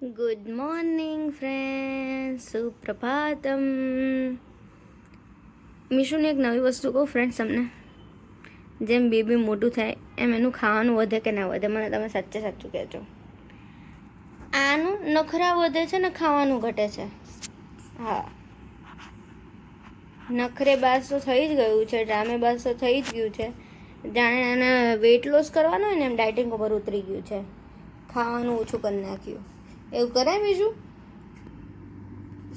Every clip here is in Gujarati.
ગુડ મોર્નિંગ ફ્રેન્ડ્સ, સુપ્રભાતમ. મીશુને એક નવી વસ્તુ કહું ફ્રેન્ડ્સ તમને. જેમ બેબી મોટું થાય એમ એનું ખાવાનું વધે કે ના વધે, મને તમે સાચું કહેજો. આનું નખરા વધે છે ને ખાવાનું ઘટે છે. હા, નખરે બાસ તો થઈ જ ગયું છે, ડ્રામે બાસ તો થઈ જ ગયું છે. જાણે એને વેઇટ લોસ કરવાનું હોય ને એમ ડાયટિંગ ઉપર ઉતરી ગયું છે. ખાવાનું ઓછું કરી નાખ્યું. એવું કરાય બીજું?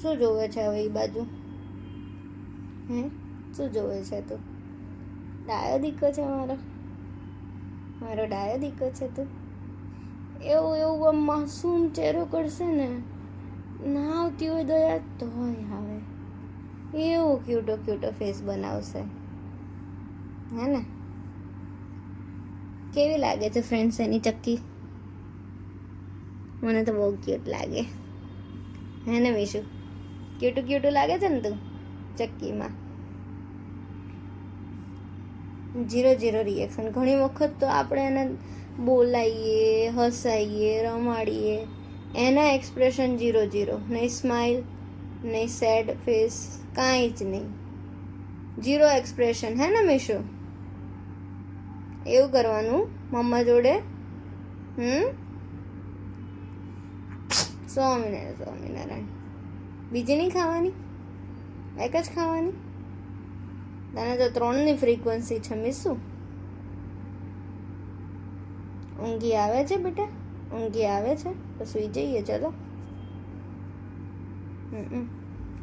શું જોવે છે હવે એ બાજુ? શું જોવે છે તું? ડાયો દીકો છે મારો ડાયો દીકો છે તું. એવું આમ માસૂમ ચહેરો કરશે ને, ના આવતી હોય દયા તોય આવે. એવું ક્યુટો ફેસ બનાવશે, હે ને? કેવી લાગે છે ફ્રેન્ડ્સ એની ચક્કી? મને તો બહુ ક્યુટ લાગે, હે ને મીશુ? ક્યુટું લાગે છે ને તું ચક્કીમાં? 0 રિએક્શન. ઘણી વખત તો આપણે એને બોલાવીએ, હસાઈએ, રમાડીએ, એના એક્સપ્રેશન 0. નહીં સ્માઇલ, નહીં સેડ ફેસ, કાંઈ જ નહીં. 0 એક્સપ્રેશન, હે ને મીશુ? એવું કરવાનું મમ્મા જોડે. સ્વામિનારાયણ. બીજી નહીં ખાવાની, એક જ ખાવાની. તને તો 3ની ફ્રીક્વન્સી છે મીશુ. ઊંઘી આવે છે બેટા? ઊંઘી આવે છે તો સૂઈ જઈએ. ચલો.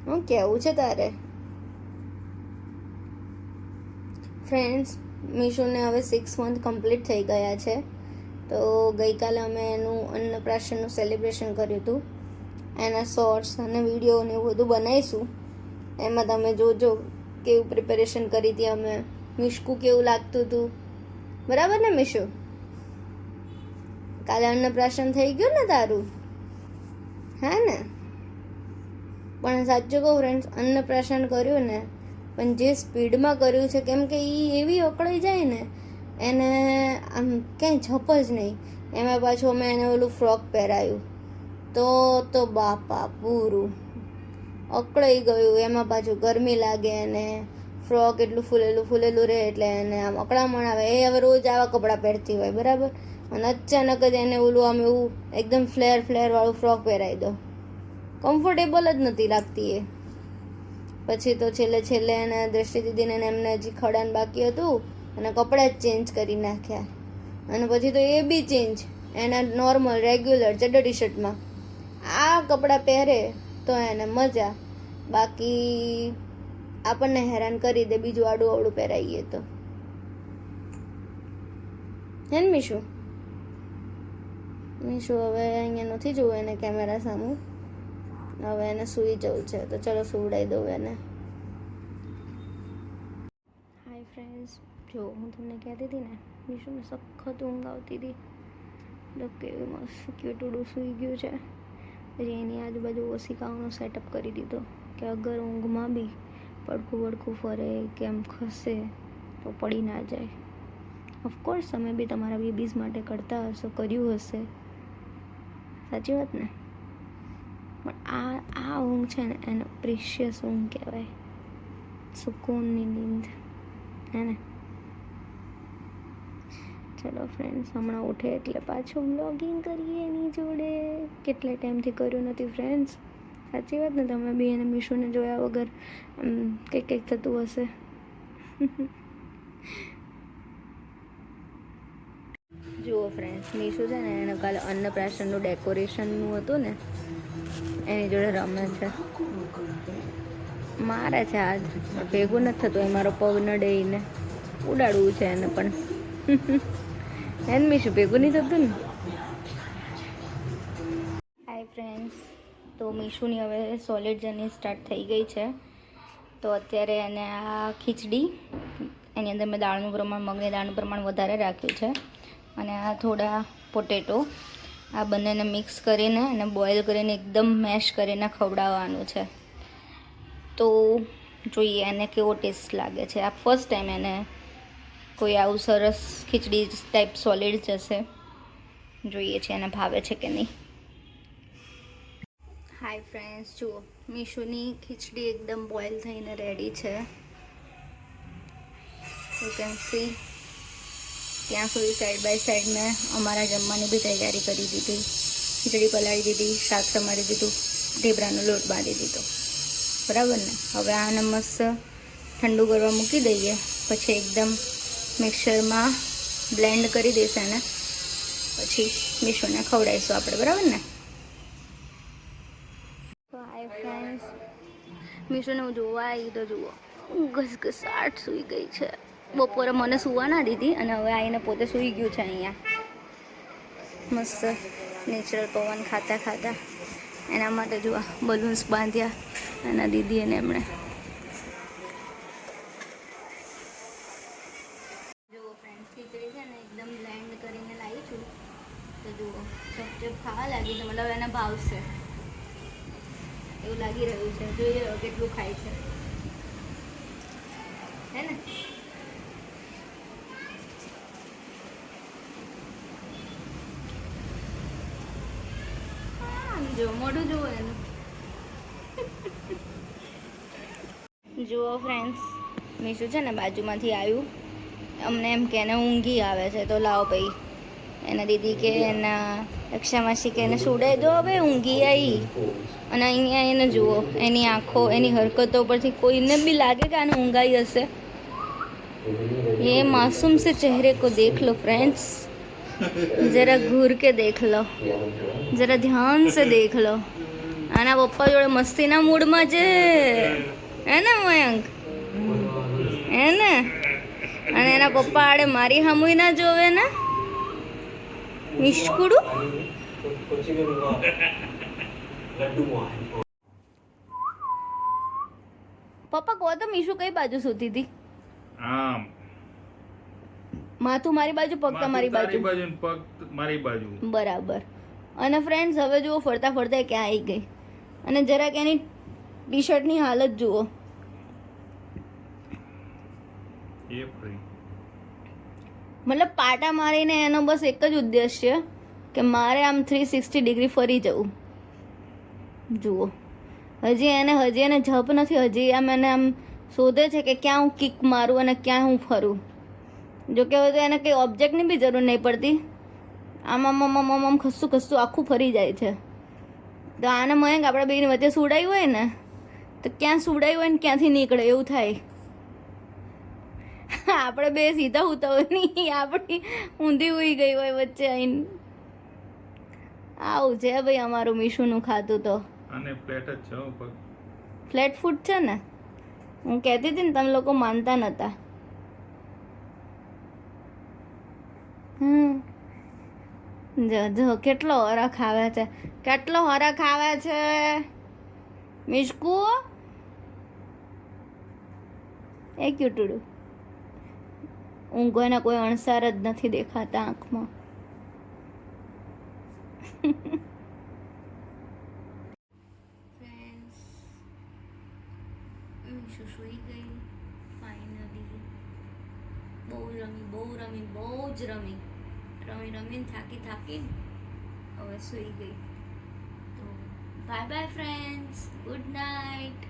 હું કેવું છે તારે ફ્રેન્ડ્સ? મીશુને હવે 6 મંથ કમ્પ્લીટ થઈ ગયા છે. તો ગઈકાલે અમે એનું અન્નપ્રાશનનું સેલિબ્રેશન કર્યું હતું. એના શોર્ટ્સ અને વિડીયો ને એવું બધું બનાવીશું. એમાં તમે જોજો કેવું પ્રિપેરેશન કરી હતી અમે. મિશ્કું કેવું લાગતું હતું, બરાબર ને મીશુ? કાલે અન્નપ્રાશન થઈ ગયું ને તારું, હે ને? પણ સાચું કહું ફ્રેન્ડ્સ, અન્નપ્રાશન કર્યું ને, પણ જે સ્પીડમાં કર્યું છે, કેમ કે એ એવી અકળાઈ જાય ને, એને આમ ક્યાંય જપ જ નહીં. એમાં પાછું અમે એને ઓલું ફ્રોક પહેરાયું તો બાપા પૂરું અકળાઈ ગયું. એમાં પાછું ગરમી લાગે અને ફ્રોક એટલું ફૂલેલું રહે એટલે એને આમ અકળામણ આવે. એ હવે રોજ આવા કપડાં પહેરતી હોય, બરાબર? અને અચાનક જ એને ઓલું આમ એવું એકદમ ફ્લેર વાળું ફ્રોક પહેરાવી દો, કમ્ફર્ટેબલ જ નથી લાગતી એ. પછી તો છેલ્લે એને દ્રષ્ટિ દીદીને એમને હજી ખડાન બાકી હતું અને કપડાં જ ચેન્જ કરી નાખ્યા. અને પછી તો એ બી ચેન્જ એના નોર્મલ રેગ્યુલર ચડ્ડા ટી શર્ટમાં. આ કપડાં પહેરે તો એને મજા, બાકી આપણને હેરાન કરી દે બીજું આડું પહેરાવીએ તો, હે ને મીશુ? હવે અહીંયા નથી જોવું એને કેમેરા સામું. હવે એને સૂઈ જવું છે તો ચલો સુવડાવી દઉં એને. હાય ફ્રેન્ડ્સ, જો હું તમને કહેતી હતી ને, મીશુને સખત ઊંઘ આવતી હતી. તો કેવું મસ્ત ક્યુટુડું સૂઈ ગયું છે. પછી એની આજુબાજુ ઓશિકાઓનો સેટઅપ કરી દીધો કે અગર ઊંઘમાં બી પડખું ફરે કે આમ ખસે તો પડી ના જાય. ઓફકોર્સ તમે બી તમારા બેબીઝ માટે કરતા હશો, કર્યું હશે, સાચી વાત ને? પણ આ ઊંઘ છે ને, એને પ્રિશિયસ ઊંઘ કહેવાય, સુકૂનની નીંદ, હે ને? ચલો ફ્રેન્ડ્સ, હમણાં ઉઠે એટલે પાછું વ્લોગિંગ કરીએ એની જોડે. કેટલા ટાઈમથી કર્યું નથી ફ્રેન્ડ્સ, સાચી વાત ને? તમે બી એને મીશુને જોયા વગર કંઈક થતું હશે. જુઓ ફ્રેન્ડ્સ, મીશુ છે ને, એને કાલે અન્નપ્રાશનનું ડેકોરેશનનું હતું ને, એની જોડે રમે છે, મારે છે. આજ ભેગું નથી થતું, એ મારો પગ નડેને ઉડાડવું છે એને પણ. એને મીશુ ભેગું નહીં થતું ને. હાય ફ્રેન્ડ્સ, તો મીશુની હવે સોલિડ જર્ની સ્ટાર્ટ થઈ ગઈ છે. તો અત્યારે એને આ ખીચડી, એની અંદર મેં દાળનું પ્રમાણ, મગની દાળનું પ્રમાણ વધારે રાખ્યું છે, અને આ થોડા પોટેટો, આ બંનેને મિક્સ કરીને અને બોઇલ કરીને એકદમ મેશ કરીને ખવડાવવાનું છે. તો જોઈએ એને કેવો ટેસ્ટ લાગે છે. આ ફર્સ્ટ ટાઈમ એને કોઈ આવું સરસ ખીચડી ટાઈપ સોલિડ જશે. જોઈએ છે એને ભાવે છે કે નહીં. હાય ફ્રેન્ડ્સ, જુઓ મીશુની ખીચડી એકદમ બોઇલ થઈને રેડી છે. You can see. ત્યાં સુધી સાઈડ બાય સાઈડ મેં અમારા જમવાની બી તૈયારી કરી દીધી. ખીચડી પલાળી દીધી, શાક સમારી દીધું, ઢેબરાનો લોટ બાંધી દીધો. બરાબર ને? હવે આને મસ્ત ઠંડુ કરવા મૂકી દઈએ, પછી એકદમ મિક્સરમાં બ્લેન્ડ કરી દઈશું ને પછી મીશુને ખવડાવીશું આપણે. બરાબર ને? હાય ફ્રેન્ડ્સ, મીશુને હું જોવા આવી તો જુઓ ઘસઘસાટ સૂઈ ગઈ છે. બપોરે મને સૂવા ના દીધી અને હવે આવીને પોતે સૂઈ ગયું છે અહીંયા મસ્ત નેચરલ પવન ખાતા ખાતા. એના માટે જુઓ બલૂન્સ બાંધ્યા એના દીદી અને એમણે. જુઓ ફ્રેન્ડ્સ, ખીચડી છે ને એકદમ બ્લેન્ડ કરીને લાવી છું. તો જુઓ ચપચપ ખાવા લાગી તો મતલબ એને ભાવશે એવું લાગી રહ્યું છે. જોઈએ કેટલું ખાય છે, હે ને? જો મોઢું જુઓ એનું. જુઓ ફ્રેન્ડ્સ, મીશુ છે ને બાજુમાંથી આવ્યું, અમને એમ કે એને ઊંઘી આવે છે તો લાવો ભાઈ એના દીદી કે એના રક્ષામાસી કે એને સુડાઈ દો હવે, ઊંઘી આવી. અને અહીંયા એને જુઓ એની આંખો એની હરકતો પરથી કોઈને બી લાગે કે આને ઊંઘાઈ હશે. ये मासूम से चेहरे को देख लो फ्रेंड्स, जरा घूर के देख लो, जरा ध्यान से देख लो. આના પપ્પા જોડે મસ્તીના મૂડમાં છે, હે ને મયંક? હે ને? અને એના પપ્પા આડે મારી હમુય ના જોવે ને નિષ્કુડું. પપ્પા કહો તો મીશુ કઈ બાજુ સૂતી હતી? આમ માથું મારી બાજુ, પગ તમારી બાજુ. પગ મારી બાજુ. બરાબર. અને ફ્રેન્ડ્સ હવે જુઓ ફરતા ફરતા ક્યાં આવી ગઈ. અને જરાક એની ટી શર્ટની હાલત જુઓ. એ ફરી મતલબ પાટા મારીને એનો બસ એક જ ઉદ્દેશ્ય કે મારે આમ 360 ડિગ્રી ફરી જવું. જુઓ હજી એને જપ નથી. હજી આમ એને આમ શોધે છે કે ક્યાં હું કિક મારું અને ક્યાં હું ફરું. જો કે હવે તો એને કંઈ ઓબ્જેક્ટની બી જરૂર નહીં પડતી. આમ આમ આમ આમ આમ ખસ્તું ખસ્તું આખું ફરી જાય છે. તો આને મયંક આપણે બેની વચ્ચે સુડાયું હોય ને તો ક્યાં સુડાયું હોય ને ક્યાંથી નીકળે એવું થાય. આપણે બે સીધા ઉતા હોય નહીં, આપણી ઊંધી ઉઈ ગઈ હોય વચ્ચે આવીને. આવું છે ભાઈ અમારું મીશુનું ખાતું. તો અને પ્લેટ જ છે પગ. ફ્લેટ ફૂટ છે ને. હું કહેતી હતી ને તમે લોકો માનતા નહોતા. જો કેટલો હરખ આવે છે, કેટલો હરખ આવે છે મિશકુ. એ ક્યુટુડું. ઊંઘવાના કોઈ અણસાર જ નથી દેખાતા આંખમાં. ફ્રેન્ડ્સ, મિશુ સૂઈ ગઈ ફાઇનલી. બહુ જ રમી રમીને થાકી હવે સૂઈ ગઈ. તો bye bye friends, good night.